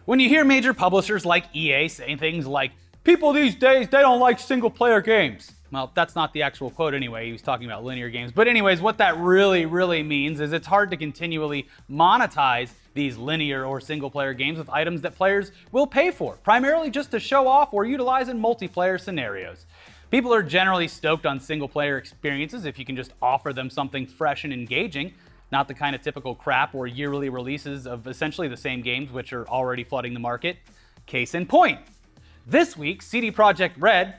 When you hear major publishers like EA saying things like, people these days, they don't like single-player games. Well, that's not the actual quote anyway, he was talking about linear games. But anyways, what that really means is it's hard to continually monetize these linear or single-player games with items that players will pay for, primarily just to show off or utilize in multiplayer scenarios. People are generally stoked on single-player experiences if you can just offer them something fresh and engaging, not the kind of typical crap or yearly releases of essentially the same games which are already flooding the market. Case in point. This week, CD Projekt Red,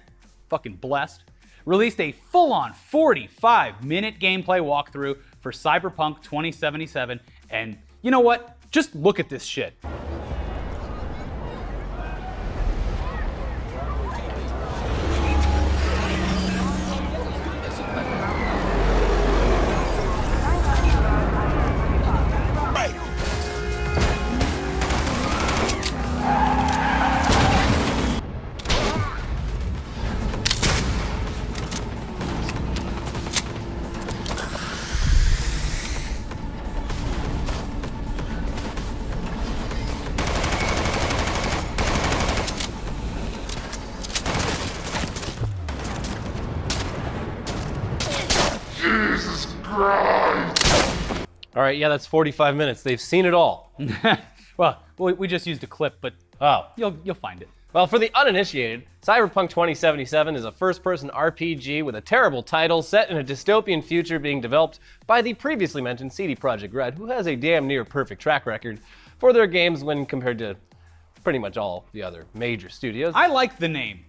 fucking blessed, released a full-on 45-minute gameplay walkthrough for Cyberpunk 2077, and you know what? Just look at this shit. All right, yeah, that's 45 minutes. They've seen it all. Well, we just used a clip, but you'll find it. Well, for the uninitiated, Cyberpunk 2077 is a first-person RPG with a terrible title set in a dystopian future being developed by the previously mentioned CD Projekt Red, who has a damn near perfect track record for their games when compared to pretty much all the other major studios. I like the name.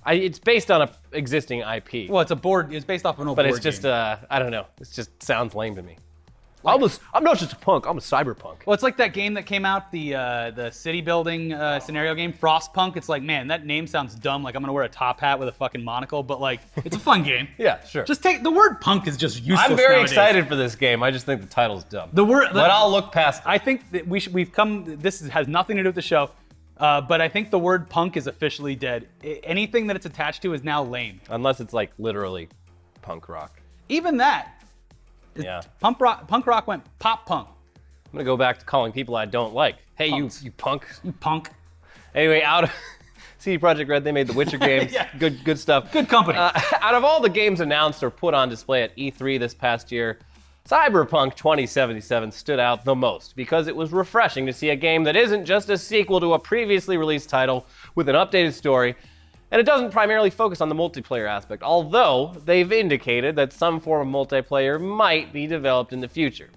It's based on an existing IP. Well, it's based off an old board game. But it's just, I don't know. It just sounds lame to me. I'm not just a punk, I'm a cyberpunk. Well, it's like that game that came out, the city building scenario game, Frostpunk. It's like, man, that name sounds dumb. Like I'm gonna wear a top hat with a fucking monocle, but like, it's a fun game. Yeah, sure. Just take the word punk is just useless. I'm very nowadays. excited for this game. I just think the title's dumb. But I'll look past it. I think that we've come. This has nothing to do with the show, but I think the word punk is officially dead. Anything that it's attached to is now lame. Unless it's like literally punk rock. Even that. Yeah. Punk rock went pop punk. I'm gonna go back to calling people I don't like. Hey, Punks. you punk. You punk. Anyway, out of CD Projekt Red, they made the Witcher games. Yeah. Good stuff. Good company. Out of all the games announced or put on display at E3 this past year, Cyberpunk 2077 stood out the most because it was refreshing to see a game that isn't just a sequel to a previously released title with an updated story, and it doesn't primarily focus on the multiplayer aspect, although they've indicated that some form of multiplayer might be developed in the future.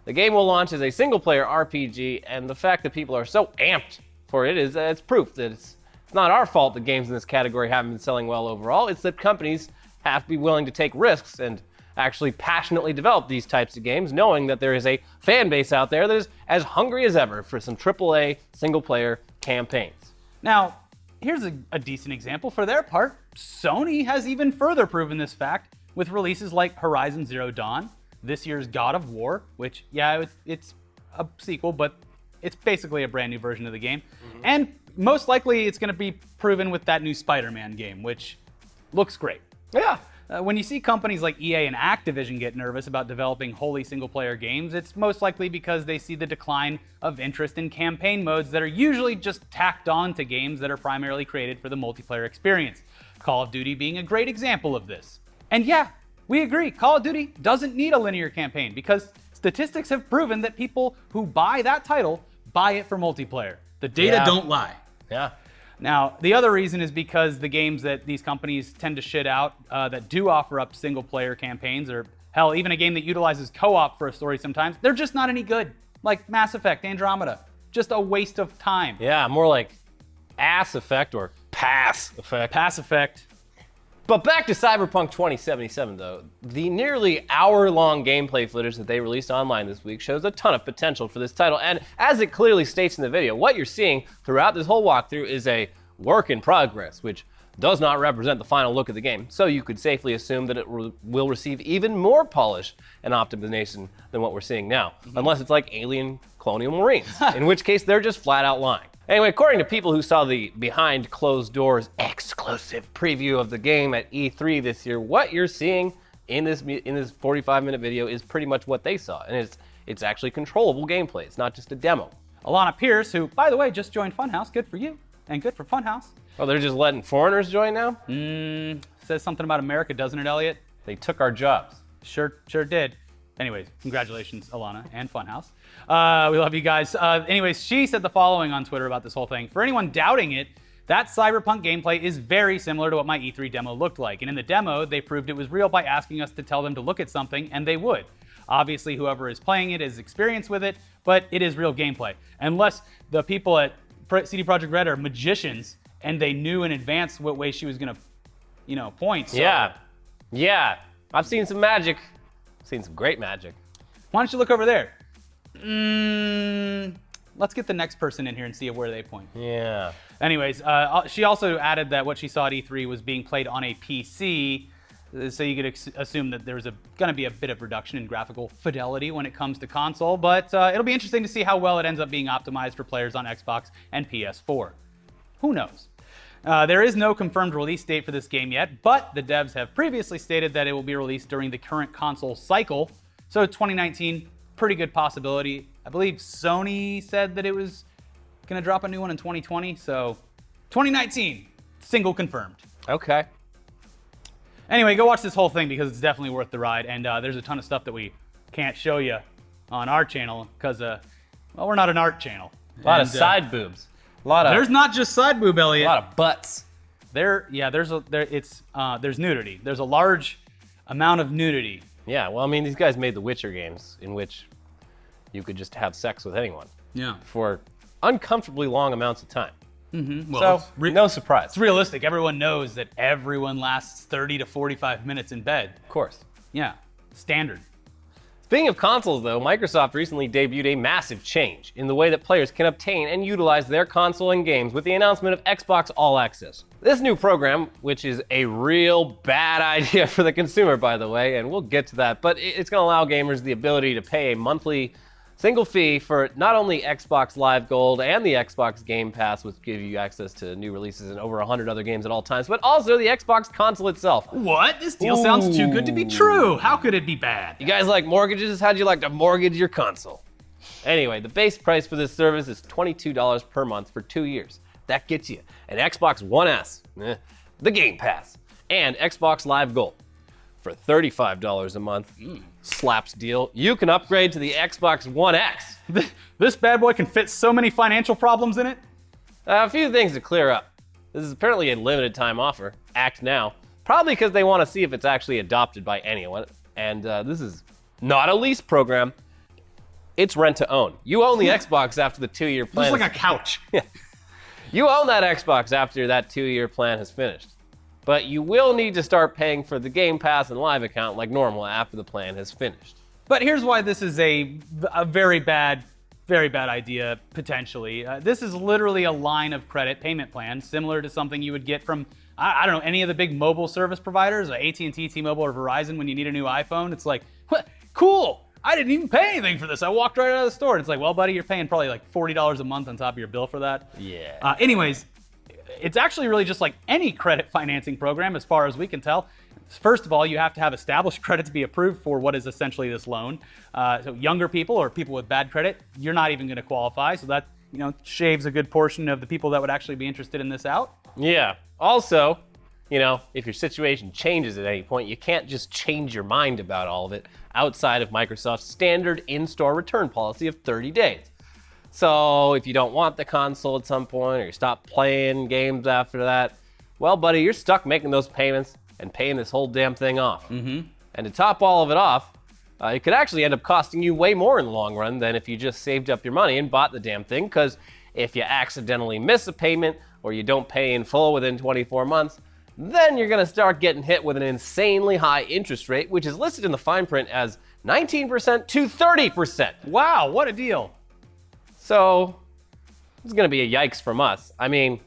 The game will launch as a single-player RPG, and the fact that people are so amped for it it's proof that it's not our fault that games in this category haven't been selling well overall. It's that companies have to be willing to take risks and actually passionately develop these types of games, knowing that there is a fan base out there that is as hungry as ever for some AAA single-player campaigns. Now, here's a decent example. For their part, Sony has even further proven this fact with releases like Horizon Zero Dawn, this year's God of War, which, yeah, it's a sequel, but it's basically a brand new version of the game. Mm-hmm. And most likely it's going to be proven with that new Spider-Man game, which looks great. Yeah. When you see companies like EA and Activision get nervous about developing wholly single-player games, it's most likely because they see the decline of interest in campaign modes that are usually just tacked on to games that are primarily created for the multiplayer experience. Call of Duty being a great example of this. And yeah, we agree, Call of Duty doesn't need a linear campaign because statistics have proven that people who buy that title buy it for multiplayer. The data don't lie. Yeah. Now, the other reason is because the games that these companies tend to shit out that do offer up single-player campaigns, or hell, even a game that utilizes co-op for a story sometimes, they're just not any good. Like Mass Effect Andromeda. Just a waste of time. Yeah, more like ass effect or pass effect. Pass effect. But back to Cyberpunk 2077, though. The nearly hour-long gameplay footage that they released online this week shows a ton of potential for this title. And as it clearly states in the video, what you're seeing throughout this whole walkthrough is a work in progress, which does not represent the final look of the game. So you could safely assume that it will receive even more polish and optimization than what we're seeing now. Unless it's like Alien Colonial Marines, in which case they're just flat out lying. Anyway, according to people who saw the behind closed doors exclusive preview of the game at E3 this year, what you're seeing in this 45-minute video is pretty much what they saw, and it's actually controllable gameplay. It's not just a demo. Alana Pierce, who, by the way, just joined Funhouse. Good for you, and good for Funhouse. Oh, they're just letting foreigners join now? Says something about America, doesn't it, Elliot? They took our jobs. Sure did. Anyways, congratulations, Alana and Funhouse. We love you guys. Anyways, she said the following on Twitter about this whole thing. For anyone doubting it, that Cyberpunk gameplay is very similar to what my E3 demo looked like. And in the demo, they proved it was real by asking us to tell them to look at something, and they would. Obviously, whoever is playing it is experienced with it, but it is real gameplay. Unless the people at CD Projekt Red are magicians, and they knew in advance what way she was going to, point. So. Yeah. I've seen some magic. Seen some great magic. Why don't you look over there? Let's get the next person in here and see where they point. Yeah. Anyways, she also added that what she saw at E3 was being played on a PC, so you could assume that there's going to be a bit of reduction in graphical fidelity when it comes to console, but it'll be interesting to see how well it ends up being optimized for players on Xbox and PS4. Who knows? There is no confirmed release date for this game yet, but the devs have previously stated that it will be released during the current console cycle. So 2019, pretty good possibility. I believe Sony said that it was going to drop a new one in 2020. So 2019, single confirmed. Okay. Anyway, go watch this whole thing because it's definitely worth the ride. And there's a ton of stuff that we can't show you on our channel because, we're not an art channel. A lot of side boobs. There's not just side boob, Elliot. A lot of butts. There's nudity. There's a large amount of nudity. Yeah, well, I mean, these guys made the Witcher games in which you could just have sex with anyone. Yeah. For uncomfortably long amounts of time. Mm-hmm. Well, so, no surprise. It's realistic. Everyone knows that everyone lasts 30 to 45 minutes in bed. Of course. Yeah, standard. Speaking of consoles, though, Microsoft recently debuted a massive change in the way that players can obtain and utilize their console and games with the announcement of Xbox All Access. This new program, which is a real bad idea for the consumer, by the way, and we'll get to that, but it's going to allow gamers the ability to pay a monthly single fee for not only Xbox Live Gold and the Xbox Game Pass, which give you access to new releases and over 100 other games at all times, but also the Xbox console itself. What? This deal sounds too good to be true. How could it be bad? You guys like mortgages? How'd you like to mortgage your console? Anyway, the base price for this service is $22 per month for 2 years. That gets you an Xbox One S, the Game Pass, and Xbox Live Gold. For $35 a month, slaps deal, you can upgrade to the Xbox One X. This bad boy can fit so many financial problems in it. A few things to clear up. This is apparently a limited time offer. Act now. Probably because they want to see if it's actually adopted by anyone. And this is not a lease program. It's rent to own. You own the Xbox after the 2-year plan. Just like a couch. Yeah. You own that Xbox after that 2-year plan has finished. But you will need to start paying for the Game Pass and Live account like normal after the plan has finished. But here's why this is a very bad idea, potentially. This is literally a line of credit payment plan, similar to something you would get from, I don't know, any of the big mobile service providers, AT&T, T-Mobile, or Verizon when you need a new iPhone. It's like, what? Cool. I didn't even pay anything for this. I walked right out of the store. And it's like, well, buddy, you're paying probably like $40 a month on top of your bill for that. Yeah. Anyways, it's actually really just like any credit financing program as far as we can tell. First of all, you have to have established credit to be approved for what is essentially this loan. So younger people or people with bad credit, you're not even going to qualify. So that, shaves a good portion of the people that would actually be interested in this out. Yeah. Also, if your situation changes at any point, you can't just change your mind about all of it outside of Microsoft's standard in-store return policy of 30 days. So if you don't want the console at some point or you stop playing games after that, well, buddy, you're stuck making those payments and paying this whole damn thing off. Mm-hmm. And to top all of it off, it could actually end up costing you way more in the long run than if you just saved up your money and bought the damn thing, because if you accidentally miss a payment or you don't pay in full within 24 months, then you're going to start getting hit with an insanely high interest rate, which is listed in the fine print as 19% to 30%. Wow, what a deal. So, it's going to be a yikes from us. I mean,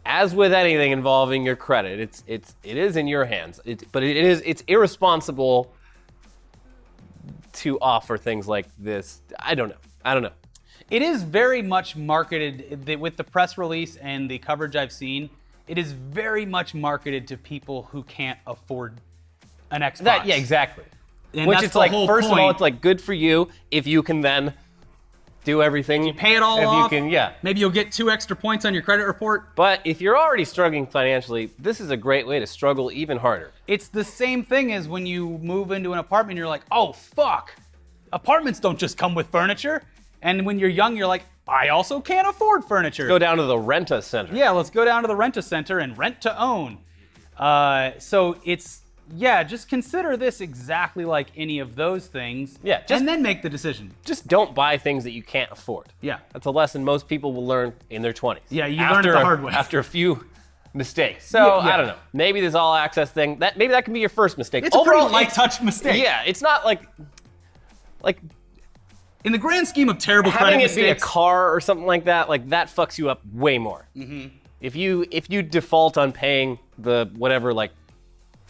as with anything involving your credit, it is in your hands. It's irresponsible to offer things like this. I don't know. It is very much marketed with the press release and the coverage I've seen. It is very much marketed to people who can't afford an Xbox. Yeah, exactly. And Which that's it's the like, whole first point. of all, it's like good for you if you can then do everything. You pay it all if off. You can, yeah. Maybe you'll get 2 extra points on your credit report. But if you're already struggling financially, this is a great way to struggle even harder. It's the same thing as when you move into an apartment, you're like, oh, fuck. Apartments don't just come with furniture. And when you're young, you're like, I also can't afford furniture. Go down to the rent-a-center. Yeah, let's go down to the rent-a-center and rent to own. So it's, yeah, just consider this exactly like any of those things. Yeah, and then make the decision. Just don't buy things that you can't afford. Yeah. That's a lesson most people will learn in their 20s. Yeah, you learn it the hard way. After a few mistakes. So, Yeah. I don't know. Maybe this all access thing, maybe that can be your first mistake. It's overall a pretty light-touch mistake. Yeah, it's not like in the grand scheme of terrible credit having it mistakes, be a car or something like that fucks you up way more. Mm-hmm. If you default on paying the whatever like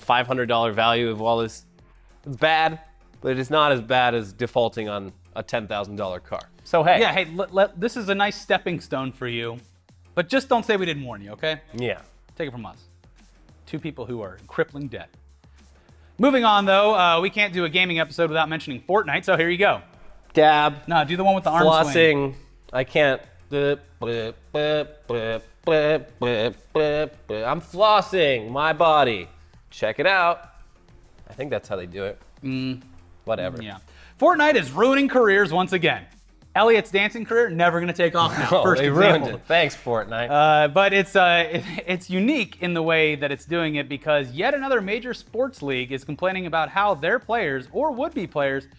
$500 value of all this, it's bad, but it is not as bad as defaulting on a $10,000 car. So hey. Yeah, hey, this is a nice stepping stone for you, but just don't say we didn't warn you, okay? Yeah. Take it from us. 2 people who are in crippling debt. Moving on, though, we can't do a gaming episode without mentioning Fortnite, so here you go. Dab. No, do the one with the arm Flossing. swing. I can't. I'm flossing my body. Check it out. I think that's how they do it. Whatever. Yeah. Fortnite is ruining careers once again. Elliot's dancing career never going to take off now. Oh, First they example. ruined it. Thanks, Fortnite. But it's unique in the way that it's doing it because yet another major sports league is complaining about how their players or would-be players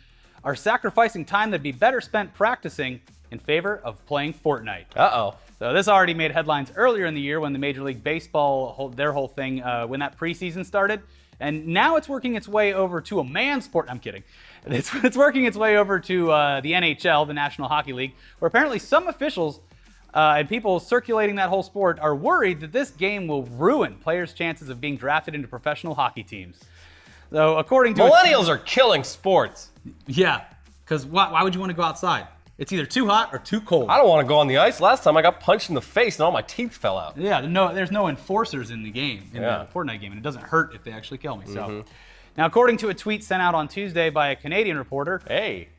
are sacrificing time that'd be better spent practicing in favor of playing Fortnite. Uh-oh. So this already made headlines earlier in the year when the Major League Baseball, their whole thing, when that preseason started. And now it's working its way over to a man's sport. I'm kidding. It's working its way over to the NHL, the National Hockey League, where apparently some officials and people circulating that whole sport are worried that this game will ruin players' chances of being drafted into professional hockey teams. So according to Millennials are killing sports. Yeah, because why would you want to go outside? It's either too hot or too cold. I don't want to go on the ice. Last time I got punched in the face and all my teeth fell out. Yeah, there's no enforcers in the game, in the Fortnite game, and it doesn't hurt if they actually kill me. So, now according to a tweet sent out on Tuesday by a Canadian reporter, Hey.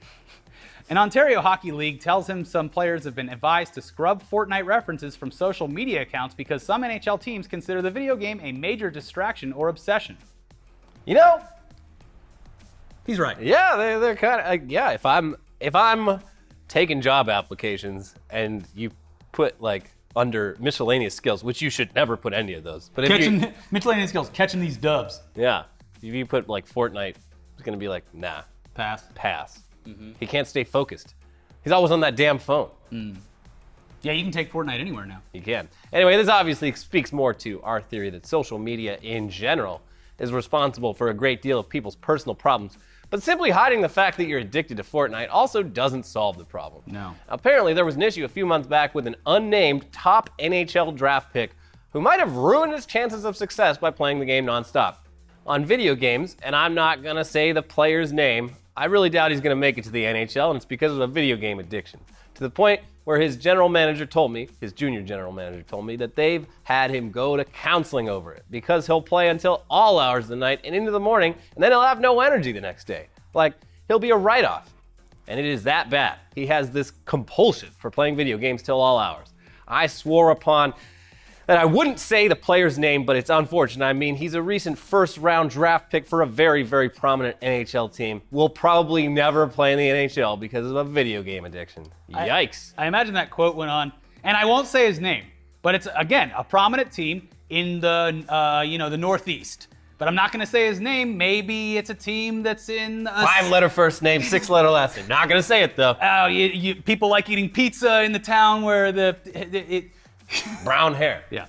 an Ontario Hockey League tells him some players have been advised to scrub Fortnite references from social media accounts because some NHL teams consider the video game a major distraction or obsession. You know, he's right. Yeah, they're kind of yeah. If I'm taking job applications and you put like under miscellaneous skills, which you should never put any of those. But if miscellaneous skills, catching these dubs. Yeah, if you put like Fortnite, it's gonna be like nah, pass. He can't stay focused. He's always on that damn phone. Yeah, you can take Fortnite anywhere now. You can. Anyway, this obviously speaks more to our theory that social media in general is responsible for a great deal of people's personal problems. But simply hiding the fact that you're addicted to Fortnite also doesn't solve the problem. No. Apparently, there was an issue a few months back with an unnamed top NHL draft pick who might have ruined his chances of success by playing the game nonstop. On video games, and I'm not gonna say the player's name, I really doubt he's gonna make it to the NHL, and it's because of a video game addiction. To the point where his junior general manager told me that they've had him go to counseling over it because he'll play until all hours of the night and into the morning, and then he'll have no energy the next day. Like, he'll be a write-off. And it is that bad. He has this compulsion for playing video games till all hours. I swore upon that I wouldn't say the player's name, but it's unfortunate. I mean, he's a recent first-round draft pick for a very, very prominent NHL team. Will probably never play in the NHL because of a video game addiction. Yikes. I imagine that quote went on, and I won't say his name, but it's, again, a prominent team in the, the Northeast. But I'm not going to say his name. Maybe it's a team that's in... 5-letter first name, 6-letter last name. Not going to say it, though. Oh, people like eating pizza in the town where Brown hair. Yeah.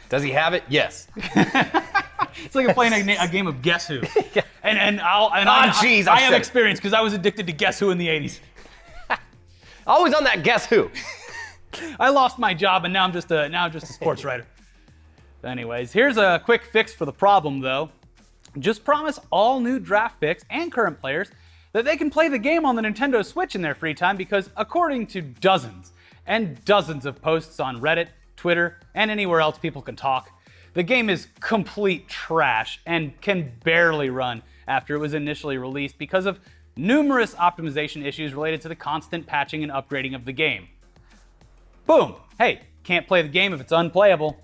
Does he have it? Yes. It's like playing a game of Guess Who. Yeah. I have experience because I was addicted to Guess Who in the 80s. Always on that Guess Who. I lost my job and now I'm just a sports writer. Anyways, here's a quick fix for the problem though. Just promise all new draft picks and current players that they can play the game on the Nintendo Switch in their free time because according to dozens and dozens of posts on Reddit, Twitter, and anywhere else people can talk, the game is complete trash and can barely run after it was initially released because of numerous optimization issues related to the constant patching and upgrading of the game. Boom! Hey, can't play the game if it's unplayable.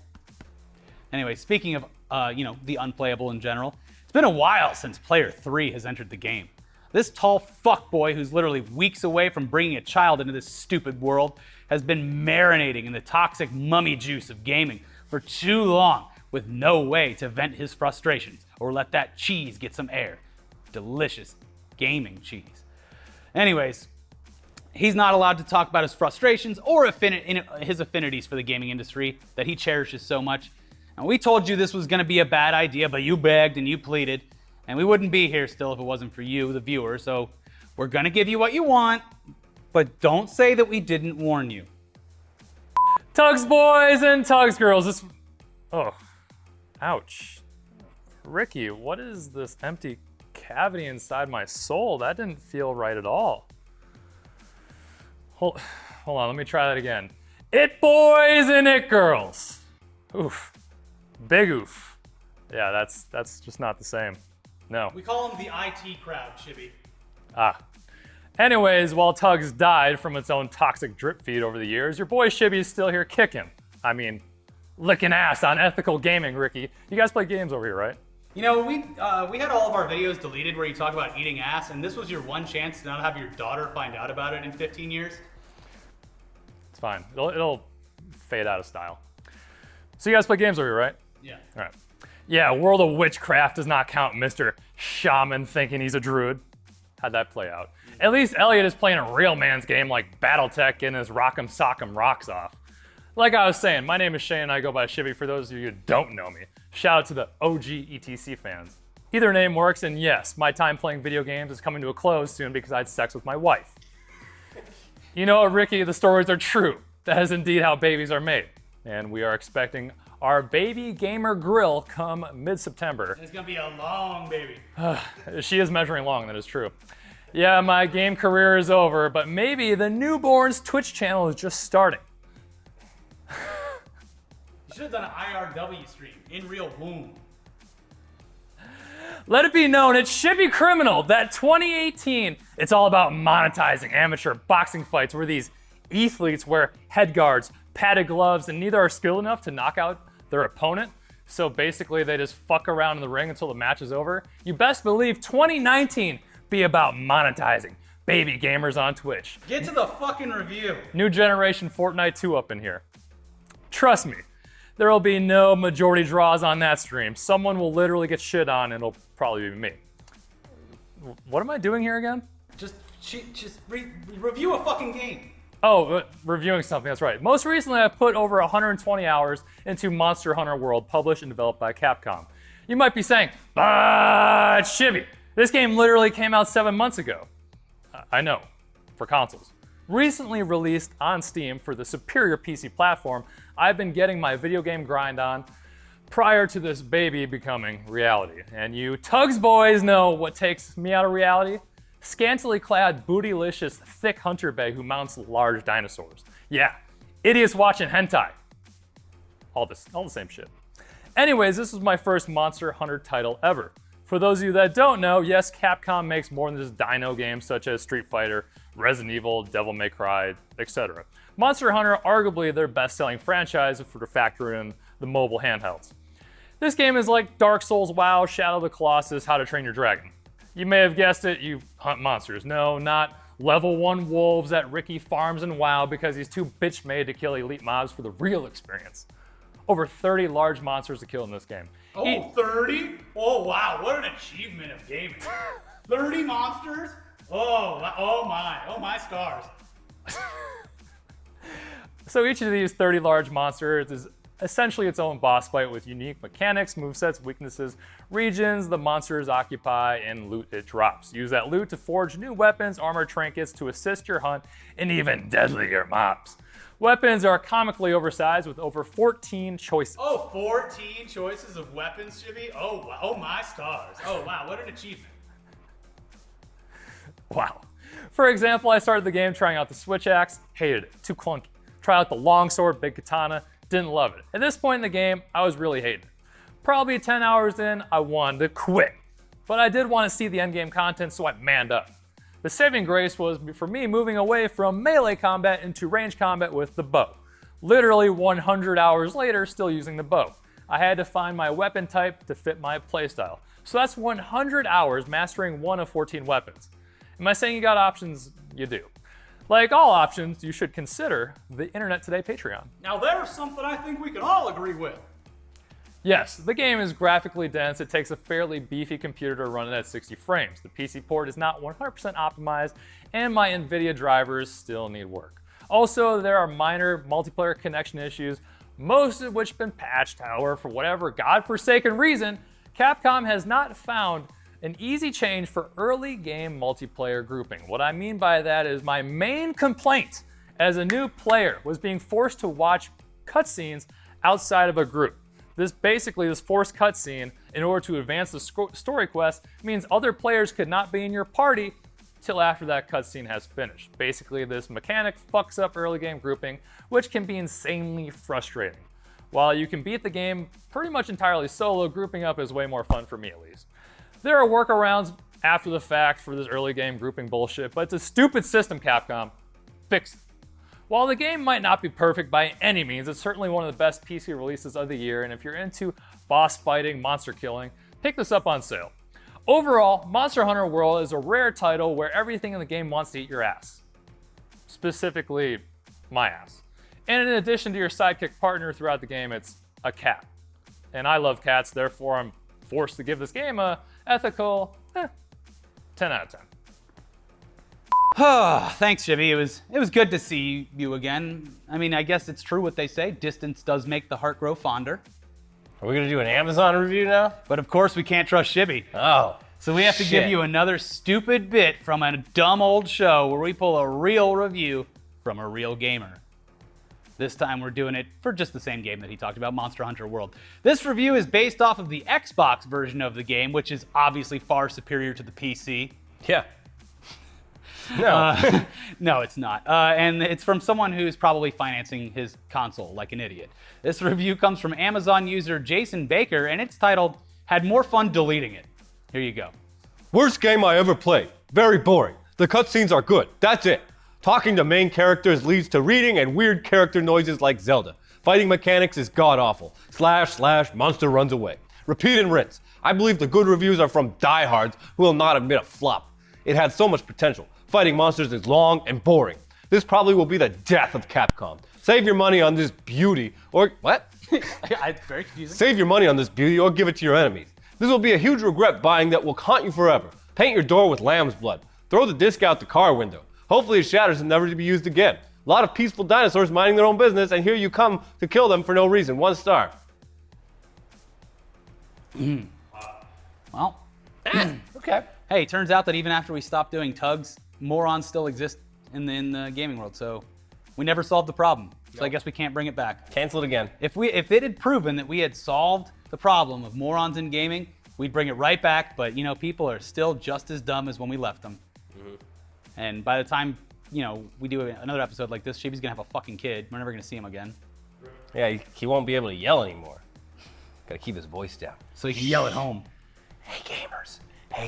Anyway, speaking of, the unplayable in general, it's been a while since Player 3 has entered the game. This tall fuckboy who's literally weeks away from bringing a child into this stupid world has been marinating in the toxic mummy juice of gaming for too long with no way to vent his frustrations or let that cheese get some air. Delicious gaming cheese. Anyways, he's not allowed to talk about his frustrations or his affinities for the gaming industry that he cherishes so much. And we told you this was going to be a bad idea, but you begged and you pleaded, and we wouldn't be here still if it wasn't for you, the viewer. So we're going to give you what you want, but don't say that we didn't warn you. Tugs boys and Tugs girls, oh, ouch. Ricky, what is this empty cavity inside my soul? That didn't feel right at all. Hold on, let me try that again. It boys and it girls. Oof. Big oof. Yeah, that's just not the same. No. We call him the IT crowd, Chibi. Anyways, while Tugs died from its own toxic drip feed over the years, your boy Shibby is still here kicking. I mean, licking ass on ethical gaming, Ricky. You guys play games over here, right? You know, we had all of our videos deleted where you talk about eating ass, and this was your one chance to not have your daughter find out about it in 15 years. It's fine. It'll fade out of style. So you guys play games over here, right? Yeah. All right. Yeah, World of Witchcraft does not count, Mr. Shaman thinking he's a druid. How'd that play out? At least Elliot is playing a real man's game like Battletech and his Rock'em Sock'em Rocks Off. Like I was saying, my name is Shane and I go by Shibby for those of you who don't know me. Shout out to the OG ETC fans. Either name works, and yes, my time playing video games is coming to a close soon because I had sex with my wife. You know what, Ricky, the stories are true. That is indeed how babies are made. And we are expecting our baby gamer grill come mid-September. It's gonna be a long baby. She is measuring long, that is true. Yeah, my game career is over, but maybe the newborn's Twitch channel is just starting. You should have done an IRW stream, in real womb. Let it be known, it's Shibby Criminal that 2018, it's all about monetizing amateur boxing fights where these athletes wear head guards, padded gloves, and neither are skilled enough to knock out their opponent. So basically they just fuck around in the ring until the match is over. You best believe 2019 be about monetizing baby gamers on Twitch. Get to the fucking review. New generation Fortnite 2 up in here. Trust me, there will be no majority draws on that stream. Someone will literally get shit on and it'll probably be me. What am I doing here again? Just review a fucking game. Oh, reviewing something, that's right. Most recently, I've put over 120 hours into Monster Hunter World, published and developed by Capcom. You might be saying, but Shibby, this game literally came out 7 months ago. I know, for consoles. Recently released on Steam for the superior PC platform, I've been getting my video game grind on prior to this baby becoming reality. And you Tugs boys know what takes me out of reality? Scantily clad, bootylicious, thick hunter bae who mounts large dinosaurs. Yeah, idiots watching hentai. All the same shit. Anyways, this was my first Monster Hunter title ever. For those of you that don't know, yes, Capcom makes more than just dino games such as Street Fighter, Resident Evil, Devil May Cry, etc. Monster Hunter, arguably their best-selling franchise if we're to factor in the mobile handhelds. This game is like Dark Souls, WoW, Shadow of the Colossus, How to Train Your Dragon. You may have guessed it, you hunt monsters. No, not level 1 wolves that Ricky farms in WoW because he's too bitch-made to kill elite mobs for the real experience. Over 30 large monsters to kill in this game. Oh, 30? Oh, wow, what an achievement of gaming. 30 monsters? Oh my stars. So each of these 30 large monsters is essentially its own boss fight with unique mechanics, movesets, weaknesses, regions the monsters occupy, and loot it drops. Use that loot to forge new weapons, armor, trinkets to assist your hunt, and even deadlier mobs. Weapons are comically oversized with over 14 choices. Oh, 14 choices of weapons, Shibby? Oh, wow. Oh my stars. Oh wow, what an achievement. Wow. For example, I started the game trying out the switch axe, hated it, too clunky. Try out the longsword, big katana, didn't love it. At this point in the game, I was really hating it. Probably 10 hours in, I wanted to quit. But I did want to see the endgame content, so I manned up. The saving grace was for me moving away from melee combat into range combat with the bow. Literally 100 hours later, still using the bow. I had to find my weapon type to fit my playstyle. So that's 100 hours mastering one of 14 weapons. Am I saying you got options? You do. Like all options, you should consider the Internet Today Patreon. Now there's something I think we can all agree with. Yes, the game is graphically dense. It takes a fairly beefy computer to run it at 60 frames. The PC port is not 100% optimized, and my NVIDIA drivers still need work. Also, there are minor multiplayer connection issues, most of which have been patched. However, for whatever godforsaken reason, Capcom has not found an easy change for early game multiplayer grouping. What I mean by that is my main complaint as a new player was being forced to watch cutscenes outside of a group. This forced cutscene, in order to advance the story quest, means other players could not be in your party till after that cutscene has finished. Basically, this mechanic fucks up early game grouping, which can be insanely frustrating. While you can beat the game pretty much entirely solo, grouping up is way more fun for me at least. There are workarounds after the fact for this early game grouping bullshit, but it's a stupid system, Capcom. Fix it. While the game might not be perfect by any means, it's certainly one of the best PC releases of the year, and if you're into boss fighting, monster killing, pick this up on sale. Overall, Monster Hunter World is a rare title where everything in the game wants to eat your ass. Specifically, my ass. And in addition to your sidekick partner throughout the game, it's a cat. And I love cats, therefore I'm forced to give this game a ethical 10 out of 10. Thanks, Jimmy. It was good to see you again. I mean, I guess it's true what they say. Distance does make the heart grow fonder. Are we gonna do an Amazon review now? But of course, we can't trust Shibby. Oh. So we have to give you another stupid bit from a dumb old show where we pull a real review from a real gamer. This time we're doing it for just the same game that he talked about, Monster Hunter World. This review is based off of the Xbox version of the game, which is obviously far superior to the PC. Yeah. No. No, it's not. And it's from someone who's probably financing his console like an idiot. This review comes from Amazon user Jason Baker, and it's titled, "Had More Fun Deleting It." Here you go. Worst game I ever played. Very boring. The cutscenes are good. That's it. Talking to main characters leads to reading and weird character noises like Zelda. Fighting mechanics is god-awful. / monster runs away. Repeat and rinse. I believe the good reviews are from diehards who will not admit a flop. It had so much potential. Fighting monsters is long and boring. This probably will be the death of Capcom. Save your money on this beauty, or what? It's very confusing. Save your money on this beauty or give it to your enemies. This will be a huge regret buying that will haunt you forever. Paint your door with lamb's blood. Throw the disc out the car window. Hopefully it shatters and never to be used again. A lot of peaceful dinosaurs minding their own business, and here you come to kill them for no reason. 1 star. Well, Okay. hey, turns out that even after we stopped doing tugs, morons still exist in the gaming world, so we never solved the problem. So I guess we can't bring it back. Cancel it again. If it had proven that we had solved the problem of morons in gaming, we'd bring it right back, but you know, people are still just as dumb as when we left them. Mm-hmm. And by the time, you know, we do another episode like this, Shibi's gonna have a fucking kid. We're never gonna see him again. Yeah, he won't be able to yell anymore. Gotta keep his voice down. So he can yell at home. Hey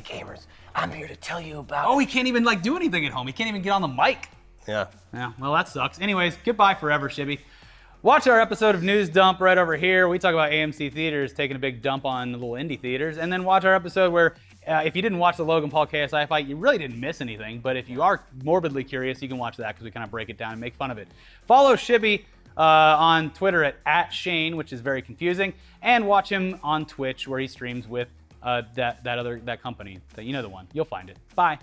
gamers, I'm here to tell you about... Oh, he can't even like do anything at home. He can't even get on the mic. Yeah. Yeah, well, that sucks. Anyways, goodbye forever, Shibby. Watch our episode of News Dump right over here. We talk about AMC theaters taking a big dump on the little indie theaters. And then watch our episode where, if you didn't watch the Logan Paul KSI fight, you really didn't miss anything. But if you are morbidly curious, you can watch that because we kind of break it down and make fun of it. Follow Shibby on Twitter at Shane, which is very confusing. And watch him on Twitch where he streams with that company. You know the one. You'll find it. Bye.